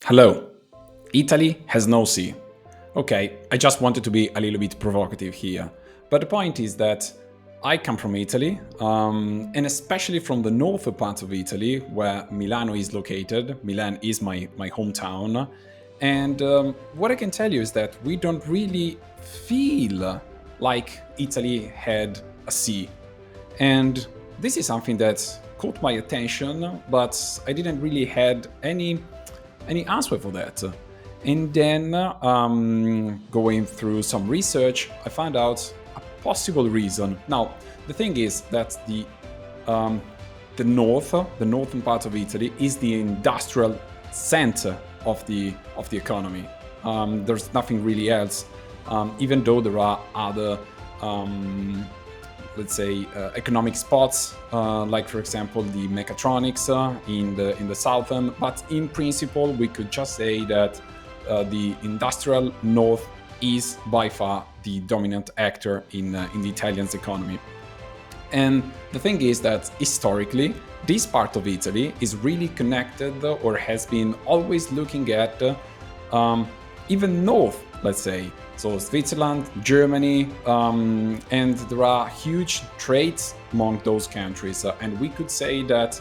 Hello. Italy has no sea. Okay, I just wanted to be a little bit provocative here. But the point is that I come from Italy, and especially from the northern part of Italy, where Milano is located. Milan is my hometown. And what I can tell you is that we don't really feel like Italy had a sea. And this is something that caught my attention, but I didn't really had any answer for that. And then, going through some research, I found out a possible reason. Now, the thing is that um, the northern part of Italy, is the industrial center of the economy. There's nothing really else, even though there are other let's say economic spots, like for example the mechatronics in the southern. But in principle, we could just say that the industrial north is by far the dominant actor in the Italian's economy. And the thing is that historically, this part of Italy is really connected, or has been always looking at even north, let's say. So Switzerland, Germany, and there are huge trades among those countries. And we could say that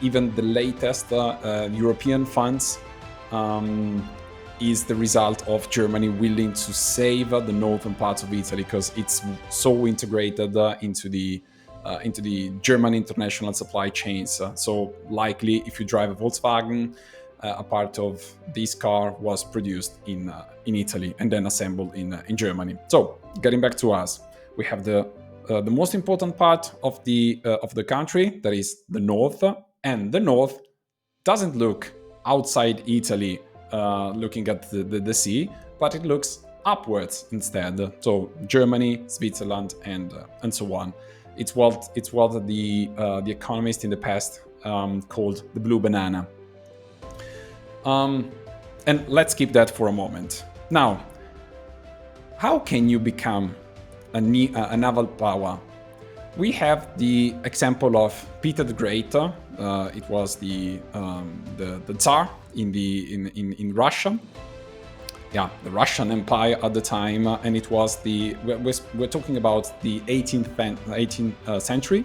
even the latest European funds is the result of Germany willing to save the northern parts of Italy, because it's so integrated into the German international supply chains. So likely, if you drive a Volkswagen, a part of this car was produced in Italy and then assembled in Germany. So getting back to us, we have the most important part of the country, that is the north, and the north doesn't look outside Italy, looking at the sea, but it looks upwards instead. So Germany, Switzerland, and so on. It's what the economists in the past called the blue banana. And let's keep that for a moment. Now, how can you become a naval power? We have the example of Peter the Great. It was the Tsar in Russia. Yeah, the Russian Empire at the time, and it was we're talking about the 18th century.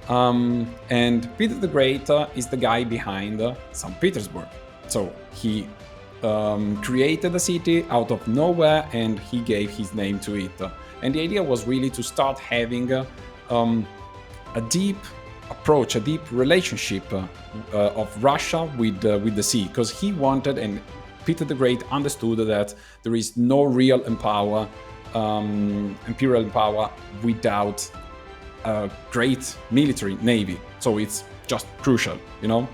And Peter the Great is the guy behind Saint Petersburg. So he created a city out of nowhere, and he gave his name to it. And the idea was really to start having a deep approach, a deep relationship of Russia with the sea, because he wanted, and Peter the Great understood, that there is no real imperial power without a great military navy. So it's just crucial, you know.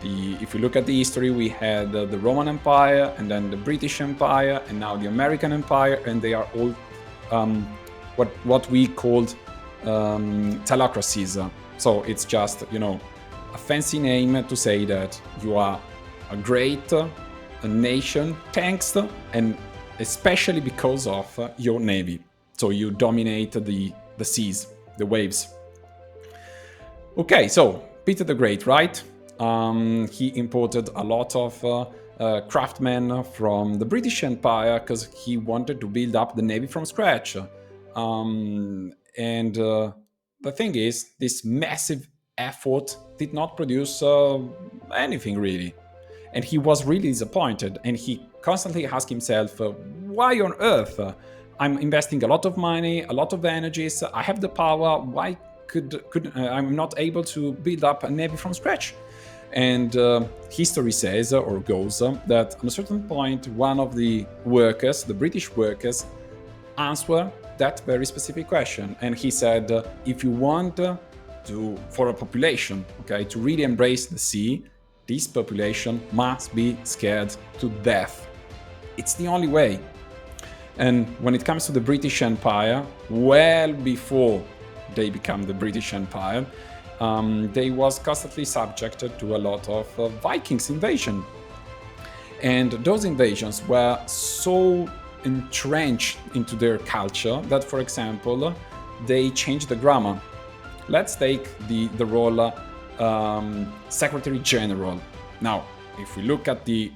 If you look at the history, we had the Roman Empire, and then the British Empire, and now the American Empire, and they are all what we called thalassocracies. So it's just, you know, a fancy name to say that you are a great a nation, thanks and especially because of your navy. So you dominate the seas, the waves. Okay, so Peter the Great, right? He imported a lot of craftsmen from the British Empire because he wanted to build up the navy from scratch. And the thing is, this massive effort did not produce anything really. And he was really disappointed, and he constantly asked himself, why on earth? I'm investing a lot of money, a lot of energies, I have the power, why could I'm not able to build up a navy from scratch? And history says, or goes, that at a certain point, one of the workers, the British workers, answered that very specific question. And he said, if you want for a population, okay, to really embrace the sea, this population must be scared to death. It's the only way. And when it comes to the British Empire, well before they become the British Empire, they was constantly subjected to a lot of Vikings invasion. And those invasions were so entrenched into their culture that, for example, they changed the grammar. Let's take the role Secretary General. Now, if we look at the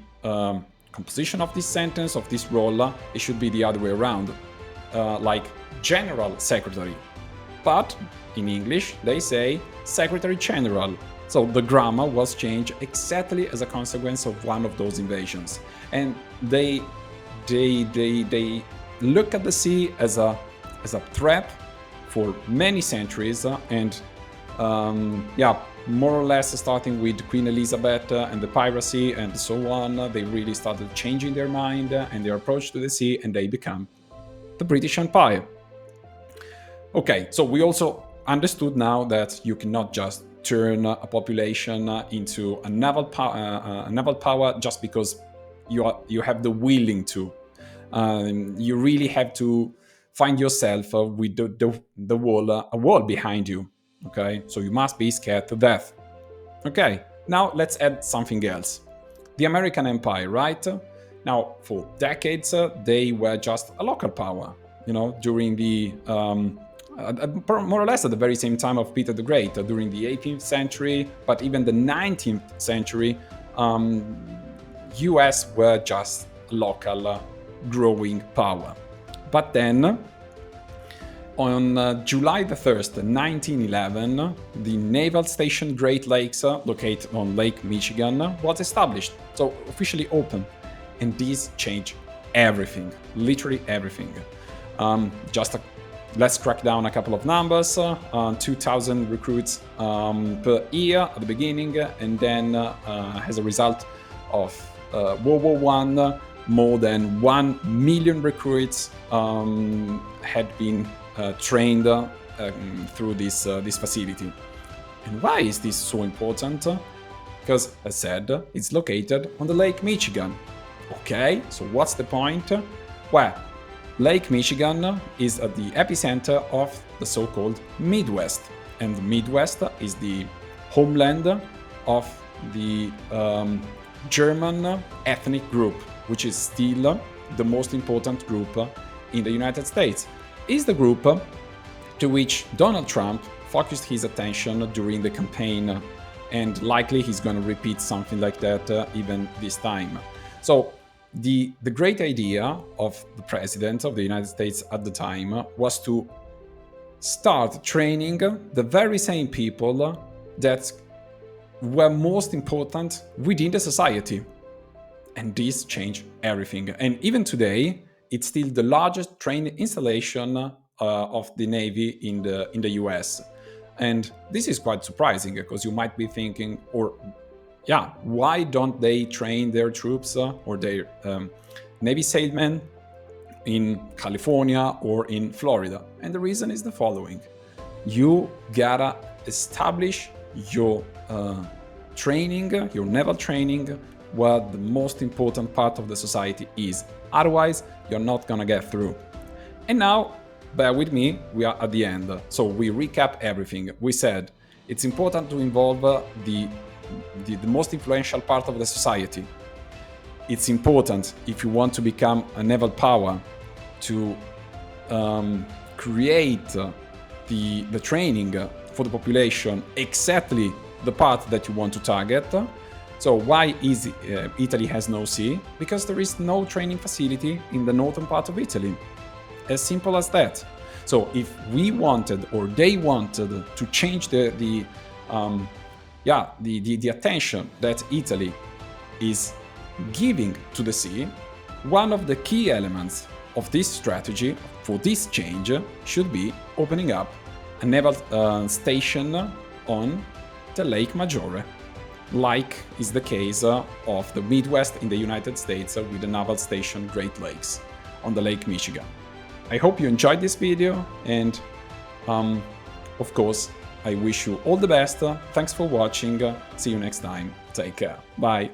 composition of this sentence, of this role, it should be the other way around, like General Secretary. But in English, they say Secretary General. So the grammar was changed exactly as a consequence of one of those invasions. And they look at the sea as a threat for many centuries, and more or less starting with Queen Elizabeth and the piracy and so on, they really started changing their mind and their approach to the sea, and they become the British Empire. Okay, so we also understood now that you cannot just turn a population into a naval power just because you have the willing to. You really have to find yourself with the wall, a wall behind you. Okay, so you must be scared to death. Okay, now let's add something else. The American Empire, right? Now, for decades, they were just a local power. You know, during the more or less at the very same time of Peter the Great, during the 18th century, but even the 19th century, US were just a local growing power. But then, on July the 1st, 1911, the Naval Station Great Lakes, located on Lake Michigan, was established, so officially open. And this changed everything, literally everything. Let's crack down a couple of numbers. 2,000 recruits per year at the beginning, and then as a result of World War I, more than 1 million recruits had been trained through this facility. And why is this so important? Because, as said, it's located on the Lake Michigan. Okay, so what's the point? Well, Lake Michigan is at the epicenter of the so-called Midwest, and the Midwest is the homeland of the German ethnic group, which is still the most important group in the United States. Is the group to which Donald Trump focused his attention during the campaign, and likely he's going to repeat something like that even this time. So the great idea of the President of the United States at the time was to start training the very same people that were most important within the society. And this changed everything. And even today, it's still the largest training installation of the Navy in the US. And this is quite surprising, because you might be thinking, why don't they train their troops or their Navy sailmen in California or in Florida? And the reason is the following. You gotta establish your training, your naval training, where the most important part of the society is. Otherwise, you're not gonna get through. And now, bear with me, we are at the end. So we recap everything. We said it's important to involve the most influential part of the society. It's important, if you want to become a naval power, to create the training for the population, exactly the part that you want to target. So why is Italy has no sea? Because there is no training facility in the northern part of Italy. As simple as that. So if we wanted, or they wanted, to change the attention that Italy is giving to the sea, one of the key elements of this strategy for this change should be opening up a naval station on the Lake Maggiore, like is the case of the Midwest in the United States with the Naval Station Great Lakes on the Lake Michigan. I hope you enjoyed this video, and of course, I wish you all the best. Thanks for watching. See you next time. Take care. Bye.